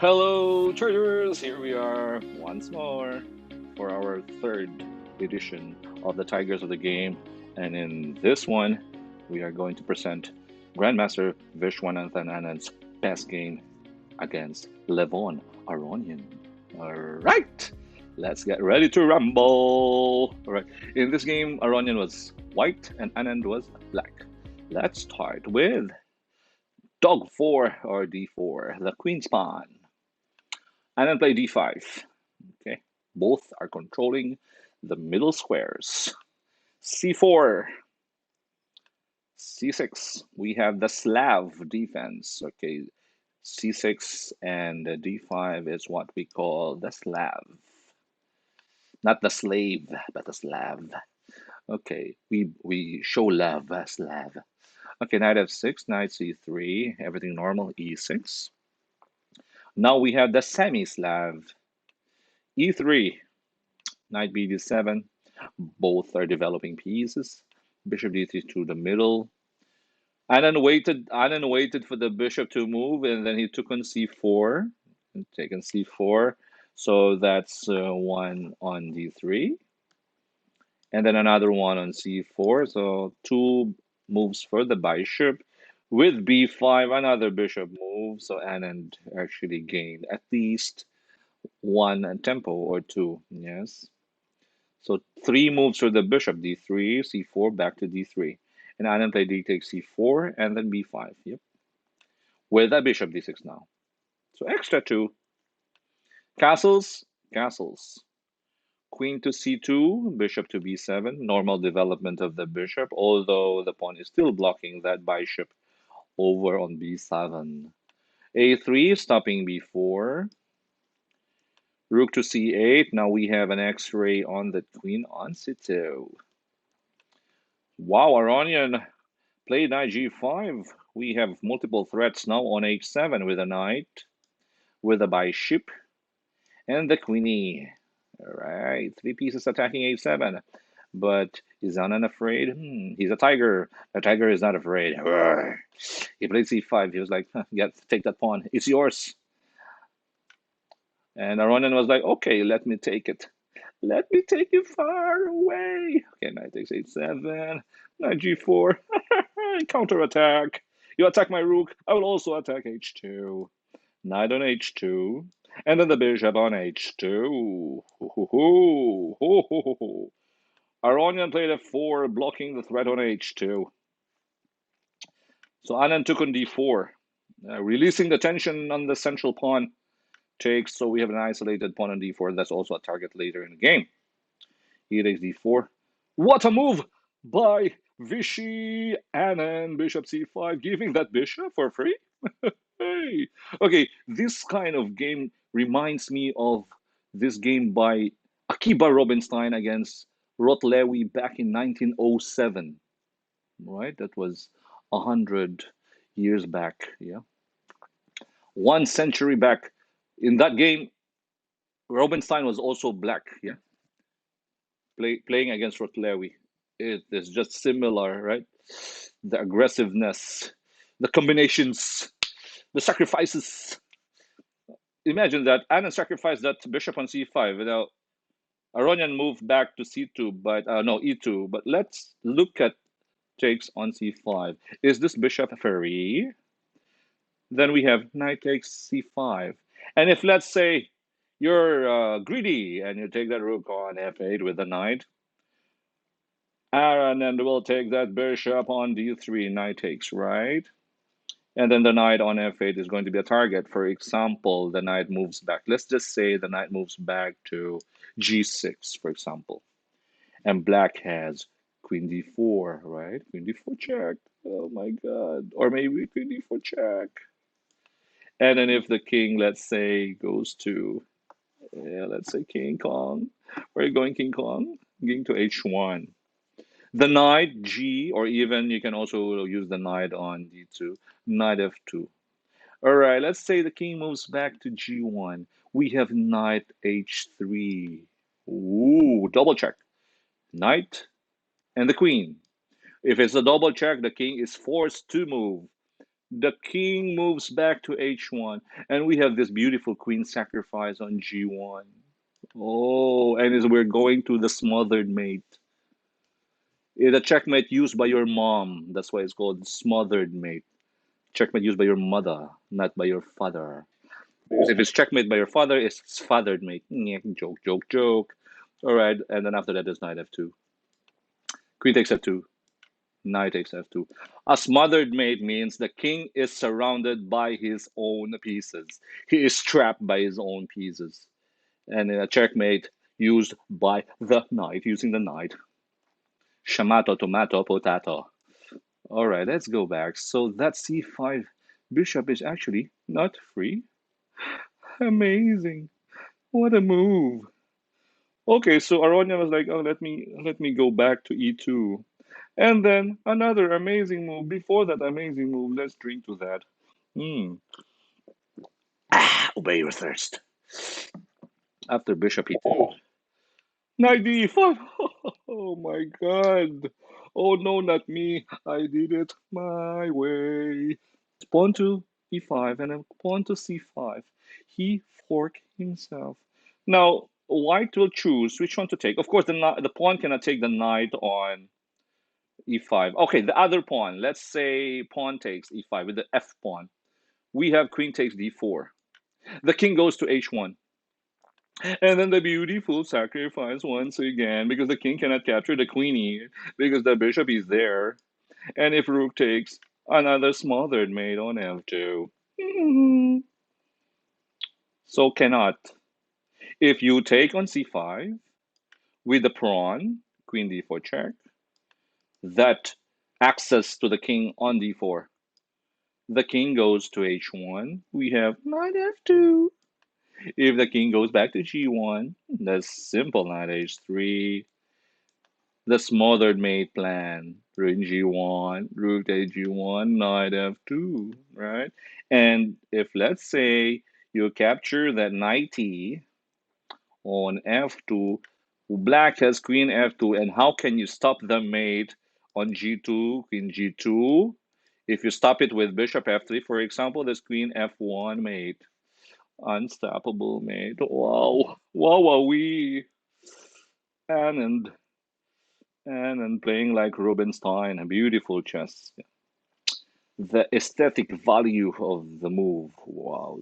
Hello, traders! Here we are once more for our third edition of the Tigers of the Game. And in this one, we are going to present Grandmaster Viswanathan Anand's best game against Levon Aronian. Alright, let's get ready to rumble! Alright, in this game, Aronian was white and Anand was black. Let's start with Dog 4 or D4, the Queen's Pawn. And then play d5. Okay, both are controlling the middle squares. c4, c6. We have the Slav defense. Okay, c6 and d5 is what we call the Slav, not the slave, but the Slav. Okay, we show love, Slav. Okay, knight f6, knight c3, everything normal, e6. Now we have the semi-Slav, e3, knight bd7. Both are developing pieces. Bishop d3 to the middle. Anand waited for the bishop to move, and then he took on c4, and taken c4. So that's one on d3, and then another one on c4. So two moves for the bishop. With b5, another bishop move. So Anand actually gained at least one tempo or two. Yes. So three moves for the bishop, d3, c4, back to d3. And Anand played d takes c4, and then b5. Yep. With that bishop d6 now. So extra two. Castles, castles. Queen to c2, bishop to b7. Normal development of the bishop, although the pawn is still blocking that bishop over on b7. a3, stopping b4. Rook to c8. Now we have an x-ray on the queen on c2. Wow, Aronian played knight g5. We have multiple threats now on h7 with a knight, with a bishop, and the queenie. All right, three pieces attacking h7. But is Anand afraid? He's a tiger. A tiger is not afraid. He played c5. He was like, take that pawn. It's yours. And Aronian was like, okay, let me take it. Let me take it far away. Okay, knight takes h7. Knight g4. Counterattack. You attack my rook. I will also attack h2. Knight on h2. And then the bishop on h2. Aronian played f4, blocking the threat on h2. So Anand took on d4, releasing the tension on the central pawn. Takes, so we have an isolated pawn on d4. That's also a target later in the game. He takes d4. What a move by Vishy Anand. Bishop c5, giving that bishop for free. Hey. Okay, this kind of game reminds me of this game by Akiba Robinstein against Rotlewi back in 1907. Right, that was 100 years back. Yeah, 1 century back. In that game, Robinstein was also black. Yeah, playing against Rotlewi. It is just similar, right? The aggressiveness, the combinations, the sacrifices. Imagine that Anand sacrificed that bishop on c5 without Aronian moved back to c2, but no, e2. But let's look at takes on c5. Is this bishop free? Then we have knight takes c5. And if, let's say, you're greedy and you take that rook on f8 with the knight, Anand will take that bishop on d3, knight takes, right? And then the knight on f8 is going to be a target. For example, the knight moves back. Let's just say the knight moves back to g6, for example. And black has queen d4, right? Queen d4 check. Oh my god. Or maybe queen d4 check. And then if the king, let's say, goes to, let's say King Kong. Where are you going, King Kong? King to h1. The knight g, or even you can also use the knight on d2, knight f2. All right, let's say the king moves back to g1. We have knight h3. Ooh, double check. Knight and the queen. If it's a double check, the king is forced to move The king moves back to h1, and we have this beautiful queen sacrifice on g1. Oh, and as we're going to the smothered mate. It's a checkmate used by your mom. That's why it's called smothered mate. Checkmate used by your mother, not by your father. Because if it's checkmate by your father, it's fathered mate. Joke, joke, joke. All right, and then after that, there's knight f2. Queen takes f2. Knight takes f2. A smothered mate means the king is surrounded by his own pieces. He is trapped by his own pieces. And in a checkmate used by the knight, using the knight. Shamato, tomato, potato. All right, let's go back. So that c5 bishop is actually not free. Amazing. What a move. Okay, so Aronian was like, oh, let me go back to e2. And then another amazing move. Before that amazing move, let's drink to that. Hmm. Obey your thirst. After bishop e2. Knight d5. Oh my god. Oh no, not me. I did it my way. Pawn to e5 and then pawn to c5. He forked himself. Now, white will choose which one to take. Of course, the pawn cannot take the knight on e5. Okay, the other pawn. Let's say pawn takes e5 with the f pawn. We have queen takes d4. The king goes to h1. And then the beautiful sacrifice once again because the king cannot capture the queenie because the bishop is there. And if rook takes, another smothered mate on f2. So cannot. If you take on c5 with the pawn, queen d4 check, that access to the king on d4. The king goes to h1. We have knight f2. If the king goes back to g1, that's simple knight h3. The smothered mate plan. Rook g1, rook to g1, knight f2, right? And if let's say you capture that knight e on f2, black has queen f2, and how can you stop the mate on g2, queen g2? If you stop it with bishop f3, for example, there's queen f1 mate. Unstoppable mate. Wow. Wow, wow, we. Anand. Anand playing like Rubinstein. A beautiful chess. The aesthetic value of the move. Wow.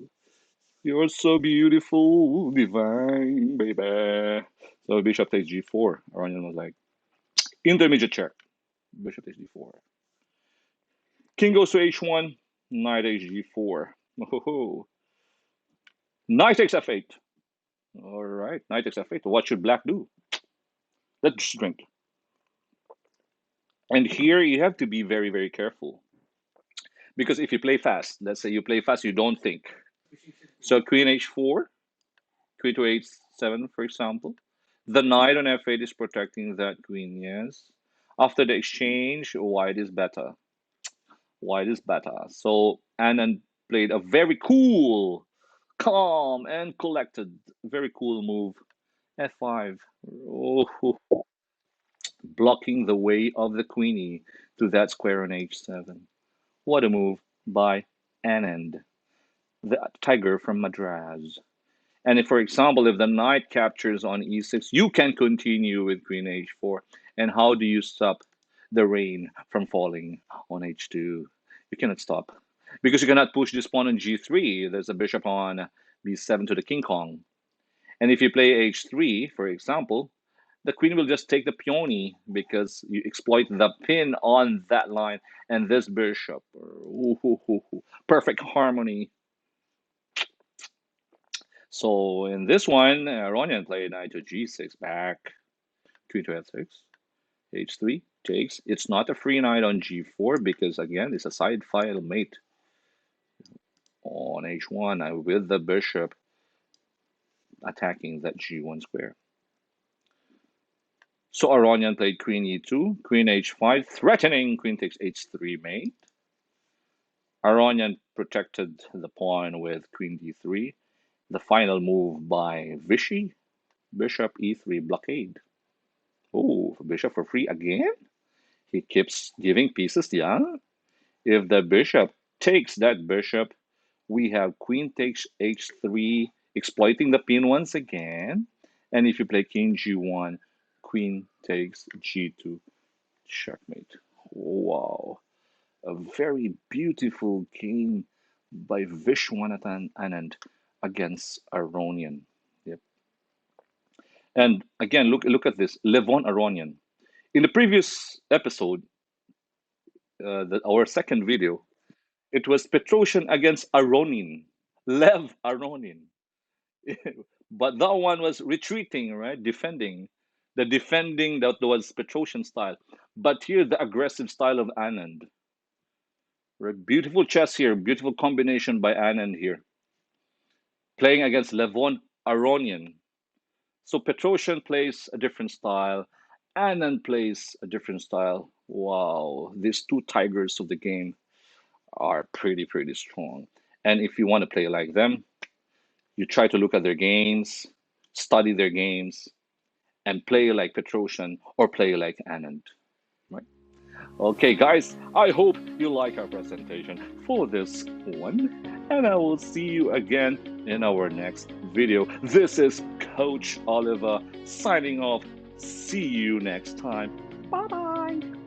You're so beautiful, divine, baby. So bishop takes g4. Aronian was like, intermediate check. Bishop takes d4. King goes to h1. Knight takes g4. Oh, knight takes f8. All right, knight takes f8. What should black do? Let's drink. And here you have to be very, very careful. Because if you play fast, let's say you play fast, you don't think. So queen h4, queen to h7, for example. The knight on f8 is protecting that queen, yes. After the exchange, white is better. White is better. So Anand played a very cool, calm, and collected, very cool move. f5. Oh, blocking the way of the queenie to that square on h7. What a move by Anand, the tiger from Madras. And if, for example, if the knight captures on e6, you can continue with queen h4. And how do you stop the rain from falling on h2? You cannot stop because you cannot push this pawn on g3. There's a bishop on b7 to the king Kong. And if you play h3, for example, the queen will just take the peony because you exploit the pin on that line and this bishop. Perfect harmony. So in this one, Aronian played knight to g6 back, queen to f6, h3 takes. It's not a free knight on g4 because again, it's a side file mate on h1 with the bishop attacking that g1 square. So Aronian played queen e2, queen h5, threatening queen takes h3 mate. Aronian protected the pawn with queen d3. The final move by Vichy, bishop e3 blockade. Oh, bishop for free again? He keeps giving pieces, yeah? If the bishop takes that bishop. We have queen takes h3, exploiting the pin once again. And if you play king g1, queen takes g2, checkmate. Wow, a very beautiful game by Viswanathan Anand against Aronian. Yep. And again, look at this, Levon Aronian. In the previous episode, our second video, it was Petrosian against Aronian, Lev Aronian. But that one was retreating, right? Defending. The defending that was Petrosian style. But here, the aggressive style of Anand. Right? Beautiful chess here, beautiful combination by Anand here. Playing against Levon Aronian. So Petrosian plays a different style. Anand plays a different style. Wow, these two tigers of the game are pretty strong. And if you want to play like them, you try to look at their games, study their games, and play like Petrosian or play like Anand. Right? Okay, guys, I hope you like our presentation for this one, and I will see you again in our next video. This is Coach Oliver signing off. See you next time. Bye bye.